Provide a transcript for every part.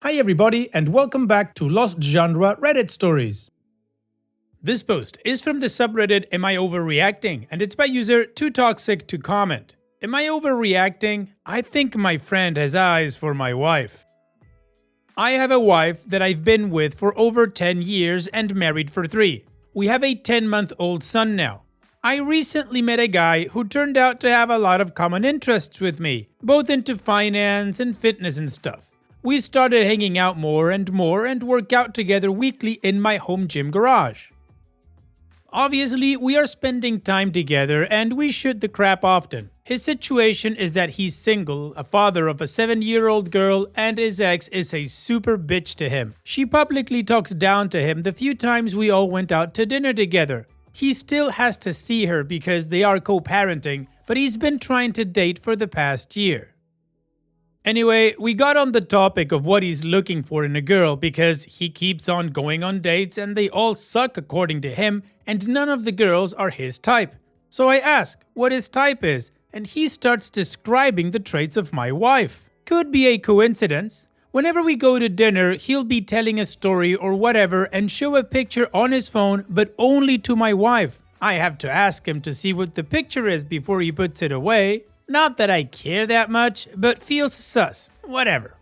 Hi everybody and welcome back to Lost Genre Reddit Stories. This post is from the subreddit Am I Overreacting? And it's by user Too Toxic to Comment. Am I overreacting? I think my friend has eyes for my wife. I have a wife that I've been with for over 10 years and married for 3. We have a 10-month-old son now. I recently met a guy who turned out to have a lot of common interests with me, both into finance and fitness and stuff. We started hanging out more and work out together weekly in my home gym garage. Obviously, we are spending time together and we shoot the crap often. His situation is that he's single, a father of a 7-year-old girl, and his ex is a super bitch to him. She publicly talks down to him the few times we all went out to dinner together. He still has to see her because they are co-parenting, but he's been trying to date for the past year. Anyway, we got on the topic of what he's looking for in a girl because he keeps on going on dates and they all suck according to him and none of the girls are his type. So I ask what his type is and he starts describing the traits of my wife. Could be a coincidence. Whenever we go to dinner, he'll be telling a story or whatever and show a picture on his phone but only to my wife. I have to ask him to see what the picture is before he puts it away. Not that I care that much, but feels sus. Whatever.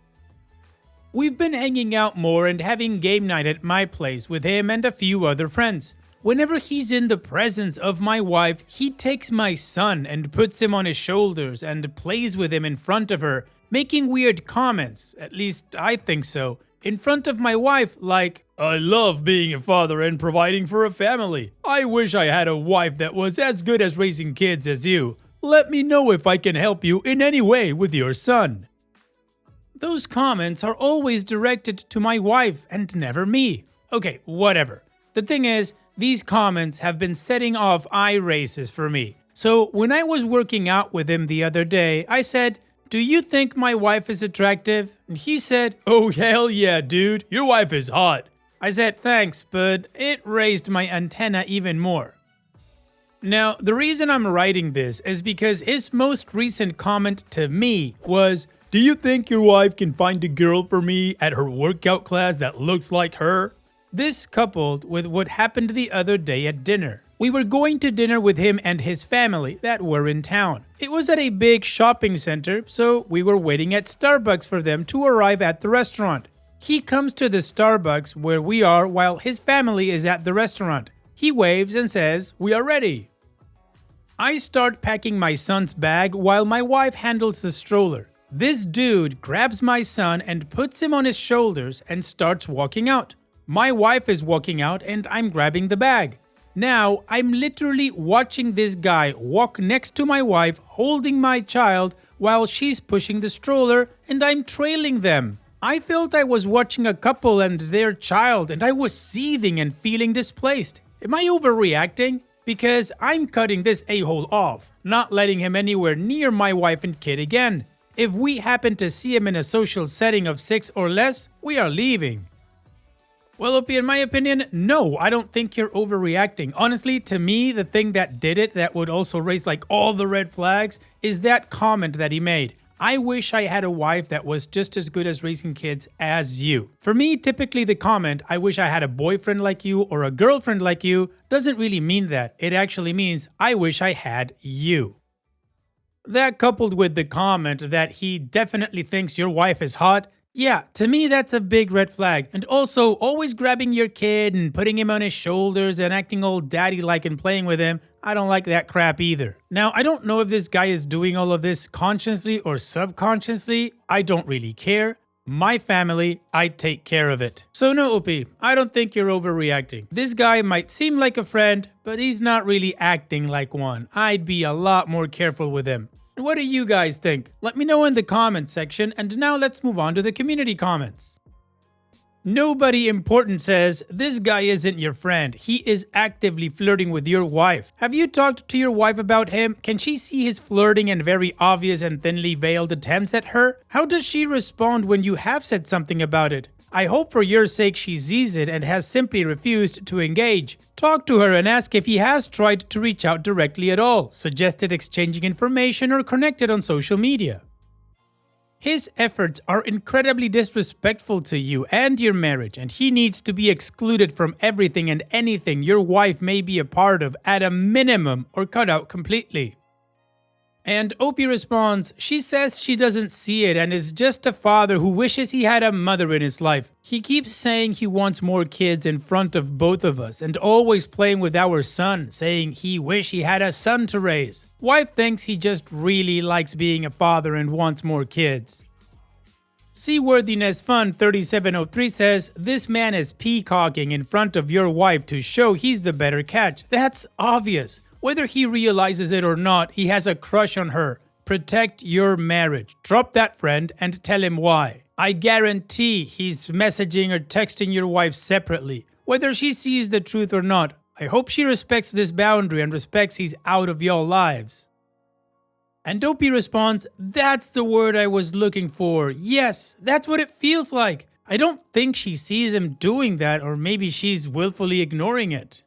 We've been hanging out more and having game night at my place with him and a few other friends. Whenever he's in the presence of my wife, he takes my son and puts him on his shoulders and plays with him in front of her, making weird comments, at least I think so, in front of my wife like, "I love being a father and providing for a family. I wish I had a wife that was as good at raising kids as you. Let me know if I can help you in any way with your son." Those comments are always directed to my wife and never me. Okay, whatever. The thing is, these comments have been setting off eye races for me. So when I was working out with him the other day, I said, "Do you think my wife is attractive?" And he said, "Oh hell yeah, dude, your wife is hot." I said thanks, but it raised my antenna even more. Now, the reason I'm writing this is because his most recent comment to me was, "Do you think your wife can find a girl for me at her workout class that looks like her?" This coupled with what happened the other day at dinner. We were going to dinner with him and his family that were in town. It was at a big shopping center, so we were waiting at Starbucks for them to arrive at the restaurant. He comes to the Starbucks where we are while his family is at the restaurant. He waves and says, "We are ready." I start packing my son's bag while my wife handles the stroller. This dude grabs my son and puts him on his shoulders and starts walking out. My wife is walking out and I'm grabbing the bag. Now, I'm literally watching this guy walk next to my wife holding my child while she's pushing the stroller and I'm trailing them. I felt I was watching a couple and their child and I was seething and feeling displaced. Am I overreacting? Because I'm cutting this a-hole off, not letting him anywhere near my wife and kid again. If we happen to see him in a social setting of 6 or less, we are leaving. Well, Opie, in my opinion, no, I don't think you're overreacting. Honestly, to me, the thing that did it that would also raise like all the red flags is that comment that he made. I wish I had a wife that was just as good as raising kids as you. For me, typically the comment, "I wish I had a boyfriend like you or a girlfriend like you," doesn't really mean that. It actually means, I wish I had you. That coupled with the comment that he definitely thinks your wife is hot, yeah, to me that's a big red flag. And also, always grabbing your kid and putting him on his shoulders and acting all daddy-like and playing with him, I don't like that crap either. Now, I don't know if this guy is doing all of this consciously or subconsciously. I don't really care. My family, I take care of it. So no, Opie, I don't think you're overreacting. This guy might seem like a friend, but he's not really acting like one. I'd be a lot more careful with him. What do you guys think? Let me know in the comments section, and now let's move on to the community comments. Nobody Important says, "This guy isn't your friend. He is actively flirting with your wife. Have you talked to your wife about him? Can she see his flirting and very obvious and thinly veiled attempts at her? How does she respond when you have said something about it? I hope for your sake she sees it and has simply refused to engage. Talk to her and ask if he has tried to reach out directly at all, suggested exchanging information or connected on social media." His efforts are incredibly disrespectful to you and your marriage, and he needs to be excluded from everything and anything your wife may be a part of at a minimum or cut out completely. And Opie responds, she says she doesn't see it and is just a father who wishes he had a mother in his life. He keeps saying he wants more kids in front of both of us and always playing with our son, saying he wish he had a son to raise. Wife thinks he just really likes being a father and wants more kids. Seaworthiness Fun 3703 says, this man is peacocking in front of your wife to show he's the better catch. That's obvious. Whether he realizes it or not, he has a crush on her. Protect your marriage. Drop that friend and tell him why. I guarantee he's messaging or texting your wife separately. Whether she sees the truth or not, I hope she respects this boundary and respects he's out of your lives. And Opie responds, that's the word I was looking for. Yes, that's what it feels like. I don't think she sees him doing that, or maybe she's willfully ignoring it.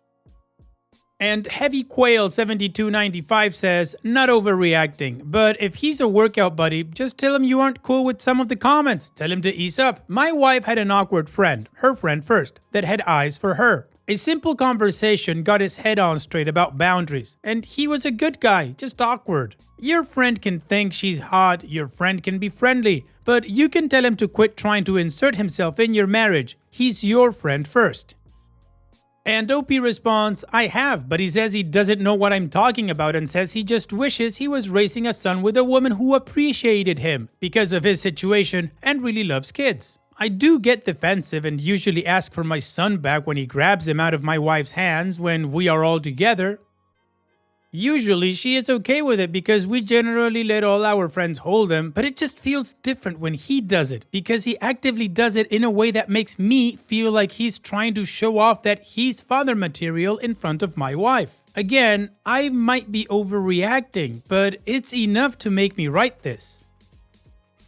And Heavy Quail 7295 says, not overreacting, but if he's a workout buddy, just tell him you aren't cool with some of the comments. Tell him to ease up. My wife had an awkward friend, her friend first, that had eyes for her. A simple conversation got his head on straight about boundaries, and he was a good guy, just awkward. Your friend can think she's hot, your friend can be friendly, but you can tell him to quit trying to insert himself in your marriage. He's your friend first. And Opie responds, I have, but he says he doesn't know what I'm talking about and says he just wishes he was raising a son with a woman who appreciated him because of his situation and really loves kids. I do get defensive and usually ask for my son back when he grabs him out of my wife's hands when we are all together. Usually she is okay with it because we generally let all our friends hold him, but it just feels different when he does it because he actively does it in a way that makes me feel like he's trying to show off that he's father material in front of my wife. Again, I might be overreacting, but it's enough to make me write this.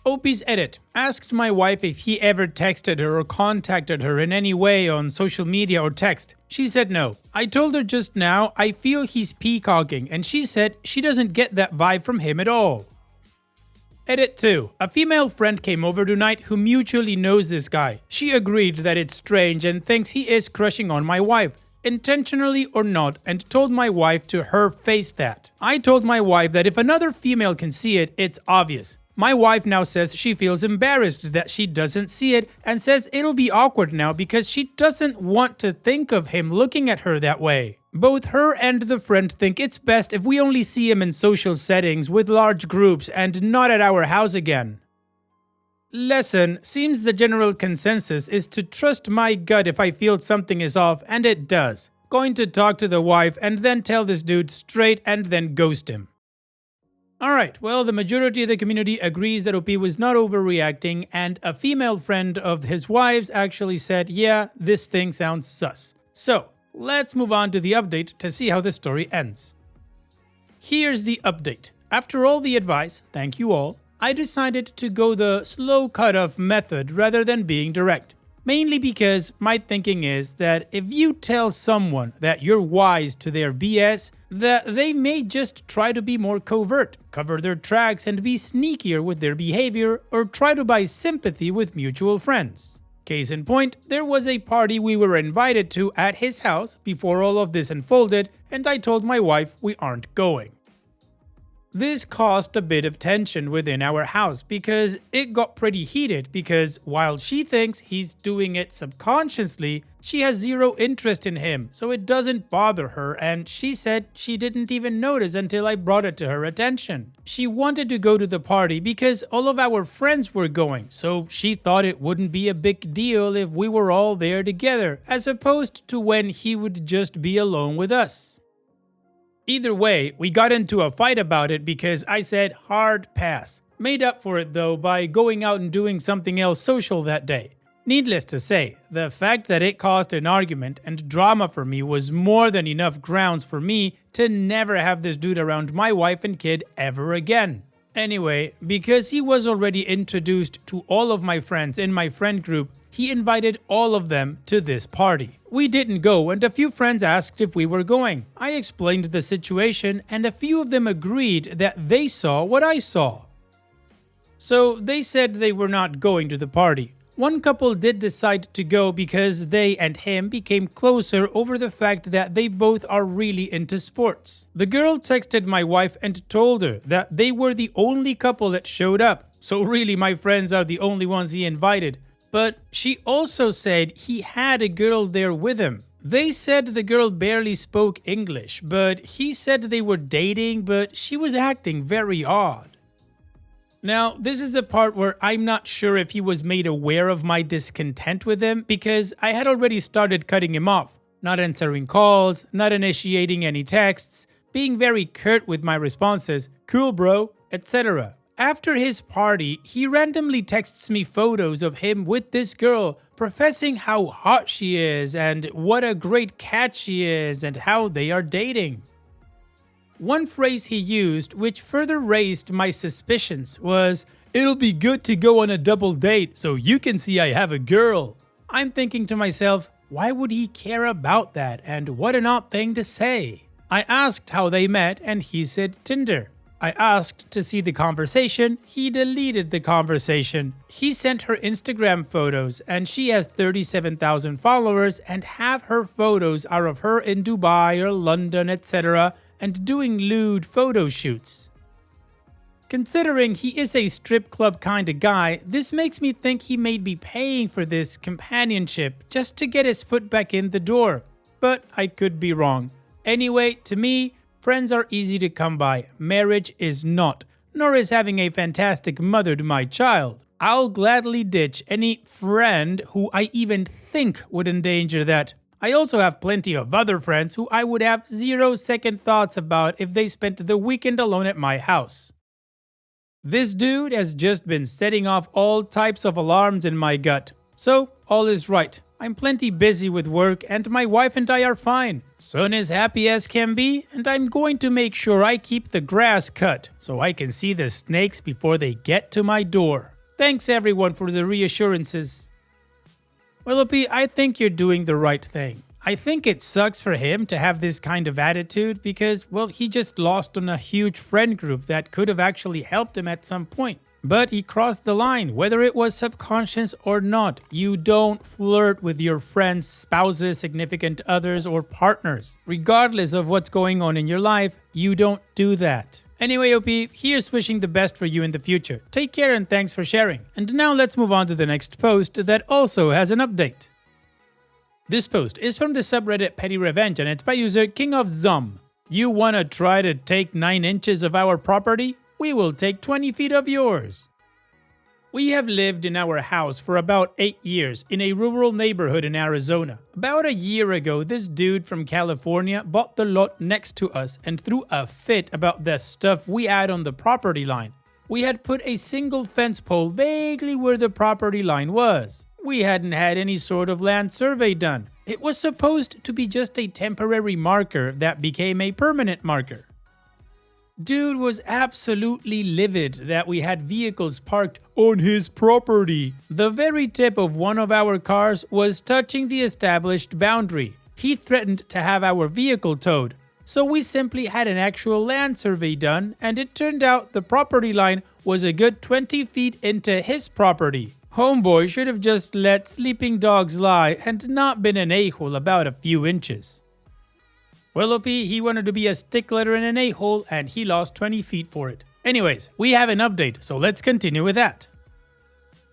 Opie's edit asked my wife if he ever texted her or contacted her in any way on social media or text. She said no. I told her just now I feel he's peacocking, and she said she doesn't get that vibe from him at all. Edit 2. A female friend came over tonight who mutually knows this guy. She agreed that it's strange and thinks he is crushing on my wife, intentionally or not, and told my wife to her face that. I told my wife that if another female can see it, it's obvious. My wife now says she feels embarrassed that she doesn't see it and says it'll be awkward now because she doesn't want to think of him looking at her that way. Both her and the friend think it's best if we only see him in social settings with large groups and not at our house again. Lesson: seems the general consensus is to trust my gut if I feel something is off, and it does. Going to talk to the wife and then tell this dude straight and then ghost him. Alright, well, the majority of the community agrees that OP was not overreacting, and a female friend of his wife's actually said, yeah, this thing sounds sus. So, let's move on to the update to see how the story ends. Here's the update. After all the advice, thank you all, I decided to go the slow cut-off method rather than being direct. Mainly because my thinking is that if you tell someone that you're wise to their BS, that they may just try to be more covert, cover their tracks and be sneakier with their behavior, or try to buy sympathy with mutual friends. Case in point, there was a party we were invited to at his house before all of this unfolded, and I told my wife we aren't going. This caused a bit of tension within our house because it got pretty heated because while she thinks he's doing it subconsciously, she has zero interest in him, so it doesn't bother her, and she said she didn't even notice until I brought it to her attention. She wanted to go to the party because all of our friends were going, so she thought it wouldn't be a big deal if we were all there together, as opposed to when he would just be alone with us. Either way, we got into a fight about it because I said hard pass. Made up for it though by going out and doing something else social that day. Needless to say, the fact that it caused an argument and drama for me was more than enough grounds for me to never have this dude around my wife and kid ever again. Anyway, because he was already introduced to all of my friends in my friend group, he invited all of them to this party. We didn't go, and a few friends asked if we were going. I explained the situation, and a few of them agreed that they saw what I saw. So they said they were not going to the party. One couple did decide to go because they and him became closer over the fact that they both are really into sports. The girl texted my wife and told her that they were the only couple that showed up, so really my friends are the only ones he invited. But she also said he had a girl there with him. They said the girl barely spoke English, but he said they were dating, but she was acting very odd. Now, this is the part where I'm not sure if he was made aware of my discontent with him because I had already started cutting him off, not answering calls, not initiating any texts, being very curt with my responses, cool bro, etc. After his party, he randomly texts me photos of him with this girl, professing how hot she is and what a great cat she is and how they are dating. One phrase he used, which further raised my suspicions, was, "It'll be good to go on a double date so you can see I have a girl." I'm thinking to myself, why would he care about that and what an odd thing to say? I asked how they met and he said Tinder. I asked to see the conversation, he deleted the conversation. He sent her Instagram photos and she has 37,000 followers and half her photos are of her in Dubai or London, etc. and doing lewd photo shoots. Considering he is a strip club kind of guy, this makes me think he may be paying for this companionship just to get his foot back in the door. But I could be wrong. Anyway, to me, friends are easy to come by. Marriage is not, nor is having a fantastic mother to my child. I'll gladly ditch any friend who I even think would endanger that. I also have plenty of other friends who I would have 0 second thoughts about if they spent the weekend alone at my house. This dude has just been setting off all types of alarms in my gut. So, all is right. I'm plenty busy with work and my wife and I are fine. Son is happy as can be and I'm going to make sure I keep the grass cut so I can see the snakes before they get to my door. Thanks everyone for the reassurances. Willoughby, I think you're doing the right thing. I think it sucks for him to have this kind of attitude because, well, he just lost on a huge friend group that could have actually helped him at some point. But he crossed the line, whether it was subconscious or not. You don't flirt with your friends, spouses, significant others, or partners. Regardless of what's going on in your life, you don't do that. Anyway, OP, here's wishing the best for you in the future. Take care and thanks for sharing. And now let's move on to the next post that also has an update. This post is from the subreddit Petty Revenge and it's by user King of Zum. You wanna try to take 9 inches of our property? We will take 20 feet of yours. We have lived in our house for about 8 years in a rural neighborhood in Arizona. About a year ago, this dude from California bought the lot next to us and threw a fit about the stuff we had on the property line. We had put a single fence pole vaguely where the property line was. We hadn't had any sort of land survey done. It was supposed to be just a temporary marker that became a permanent marker. Dude was absolutely livid that we had vehicles parked on his property. The very tip of one of our cars was touching the established boundary. He threatened to have our vehicle towed. So we simply had an actual land survey done and it turned out the property line was a good 20 feet into his property. Homeboy should have just let sleeping dogs lie and not been an a-hole about a few inches. Willoughby, he wanted to be a stickler and an a-hole and he lost 20 feet for it. Anyways, we have an update, so let's continue with that.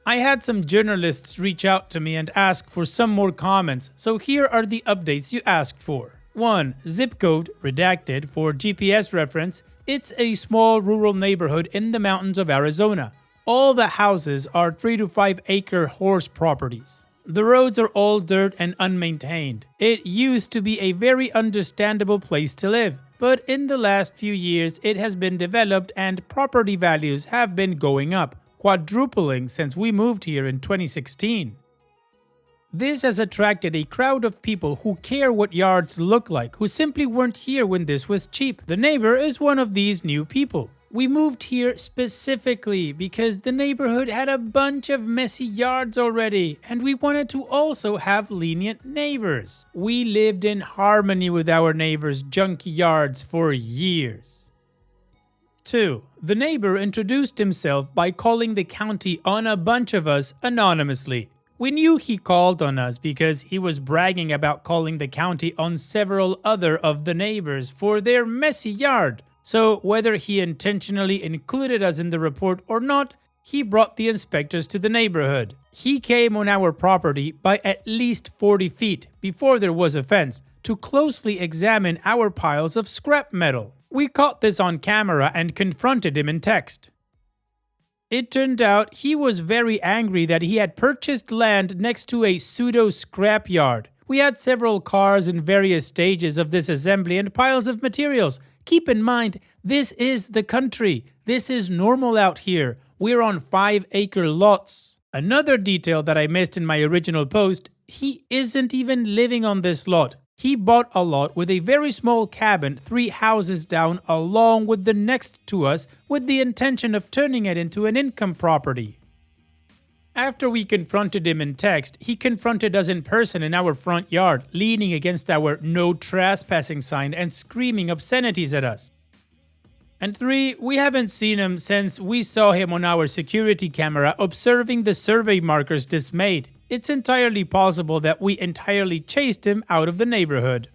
I had some journalists reach out to me and ask for some more comments, so here are the updates you asked for. 1. Zip code, redacted for GPS reference. It's a small rural neighborhood in the mountains of Arizona. All the houses are 3 to 5 acre horse properties. The roads are all dirt and unmaintained. It used to be a very understandable place to live, but in the last few years it has been developed and property values have been going up, quadrupling since we moved here in 2016. This has attracted a crowd of people who care what yards look like, who simply weren't here when this was cheap. The neighbor is one of these new people. We moved here specifically because the neighborhood had a bunch of messy yards already and we wanted to also have lenient neighbors. We lived in harmony with our neighbors' junky yards for years. 2. the neighbor introduced himself by calling the county on a bunch of us anonymously. We knew he called on us because he was bragging about calling the county on several other of the neighbors for their messy yard. So whether he intentionally included us in the report or not, he brought the inspectors to the neighborhood. He came on our property by at least 40 feet before there was a fence to closely examine our piles of scrap metal. We caught this on camera and confronted him in text. It turned out he was very angry that he had purchased land next to a pseudo scrapyard. We had several cars in various stages of this assembly and piles of materials. Keep in mind, this is the country. This is normal out here. We're on 5-acre lots. Another detail that I missed in my original post, he isn't even living on this lot. He bought a lot with a very small cabin 3 houses down along with the next to us with the intention of turning it into an income property. After we confronted him in text, he confronted us in person in our front yard, leaning against our no trespassing sign and screaming obscenities at us. And 3, we haven't seen him since we saw him on our security camera observing the survey markers dismayed. It's entirely possible that we entirely chased him out of the neighborhood.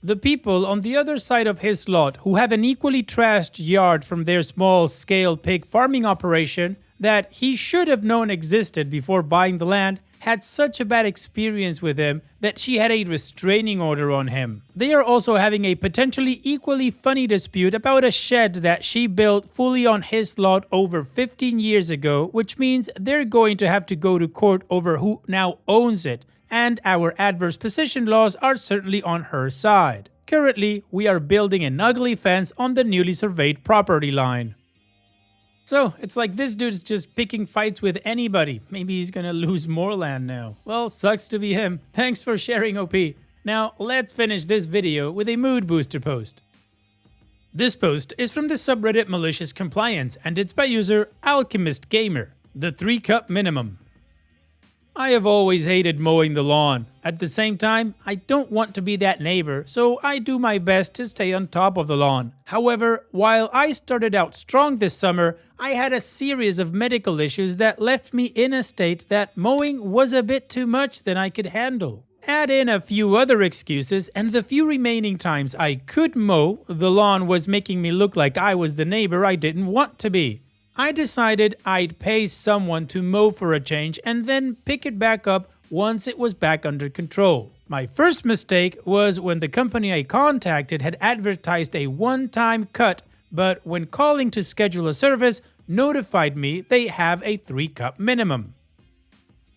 The people on the other side of his lot who have an equally trashed yard from their small-scale pig farming operation that he should have known existed before buying the land had such a bad experience with him that she had a restraining order on him. They are also having a potentially equally funny dispute about a shed that she built fully on his lot over 15 years ago, which means they're going to have to go to court over who now owns it, and our adverse possession laws are certainly on her side. Currently, we are building an ugly fence on the newly surveyed property line. So, it's like this dude's just picking fights with anybody. Maybe he's gonna lose more land now. Well, sucks to be him. Thanks for sharing, OP. Now, let's finish this video with a mood booster post. This post is from the subreddit Malicious Compliance, and it's by user Alchemist Gamer, the 3-cup minimum. I have always hated mowing the lawn. At the same time, I don't want to be that neighbor, so I do my best to stay on top of the lawn. However, while I started out strong this summer, I had a series of medical issues that left me in a state that mowing was a bit too much than I could handle. Add in a few other excuses, and the few remaining times I could mow, the lawn was making me look like I was the neighbor I didn't want to be. I decided I'd pay someone to mow for a change and then pick it back up once it was back under control. My first mistake was when the company I contacted had advertised a one-time cut, but when calling to schedule a service, notified me they have a 3-cup minimum.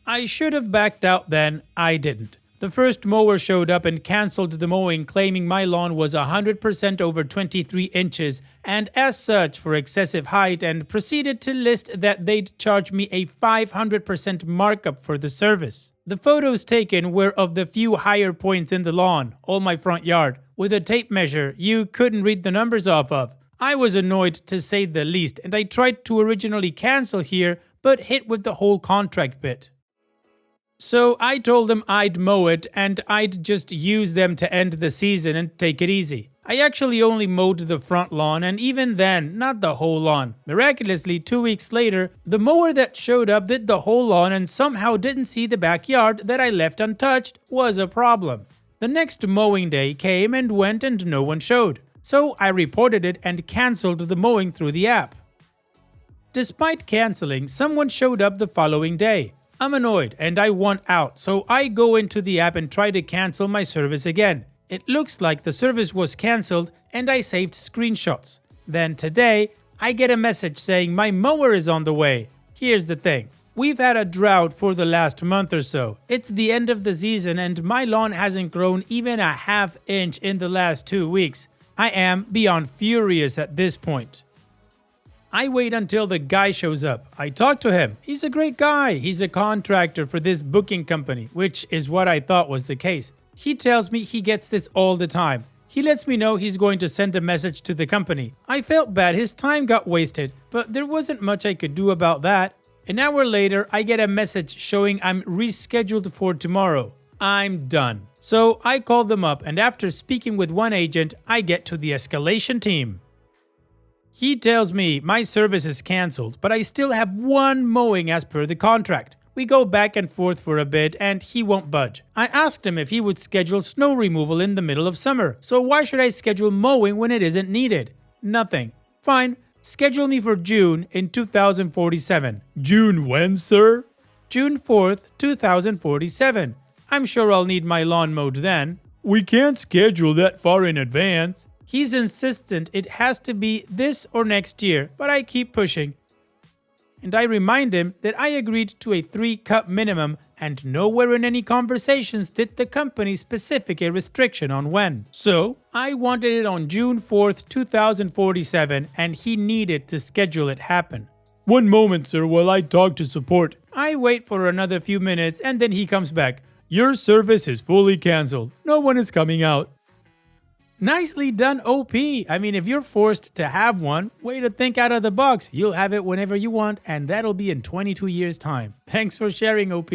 I should have backed out then, I didn't. The first mower showed up and cancelled the mowing, claiming my lawn was 100% over 23 inches and as such for excessive height, and proceeded to list that they'd charge me a 500% markup for the service. The photos taken were of the few higher points in the lawn, all my front yard, with a tape measure you couldn't read the numbers off of. I was annoyed to say the least, and I tried to originally cancel here but hit with the whole contract bit. So I told them I'd mow it and I'd just use them to end the season and take it easy. I actually only mowed the front lawn, and even then, not the whole lawn. Miraculously, 2 weeks later, the mower that showed up did the whole lawn and somehow didn't see the backyard that I left untouched was a problem. The next mowing day came and went and no one showed. So I reported it and cancelled the mowing through the app. Despite cancelling, someone showed up the following day. I'm annoyed and I want out, so I go into the app and try to cancel my service again. It looks like the service was cancelled and I saved screenshots. Then today, I get a message saying my mower is on the way. Here's the thing. We've had a drought for the last month or so. It's the end of the season and my lawn hasn't grown even a ½ inch in the last 2 weeks. I am beyond furious at this point. I wait until the guy shows up. I talk to him. He's a great guy. He's a contractor for this booking company, which is what I thought was the case. He tells me he gets this all the time. He lets me know he's going to send a message to the company. I felt bad, his time got wasted, but there wasn't much I could do about that. An hour later, I get a message showing I'm rescheduled for tomorrow. I'm done. So I call them up, and after speaking with one agent, I get to the escalation team. He tells me my service is cancelled, but I still have one mowing as per the contract. We go back and forth for a bit and he won't budge. I asked him if he would schedule snow removal in the middle of summer, so why should I schedule mowing when it isn't needed? Nothing. Fine, schedule me for June in 2047. June when, sir? June 4th, 2047. I'm sure I'll need my lawn mowed then. We can't schedule that far in advance. He's insistent it has to be this or next year, but I keep pushing. And I remind him that I agreed to a 3-cup minimum and nowhere in any conversations did the company specify a restriction on when. So, I wanted it on June 4th, 2047 and he needed to schedule it happen. One moment, sir, while I talk to support. I wait for another few minutes and then he comes back. Your service is fully cancelled. No one is coming out. Nicely done, OP. I mean, if you're forced to have one, way to think out of the box. You'll have it whenever you want, and that'll be in 22 years' time. Thanks for sharing, OP.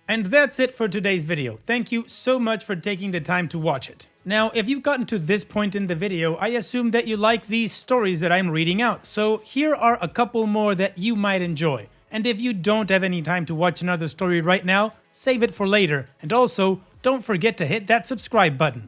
And that's it for today's video. Thank you so much for taking the time to watch it. Now, if you've gotten to this point in the video, I assume that you like these stories that I'm reading out. So here are a couple more that you might enjoy. And if you don't have any time to watch another story right now, save it for later. And also, don't forget to hit that subscribe button.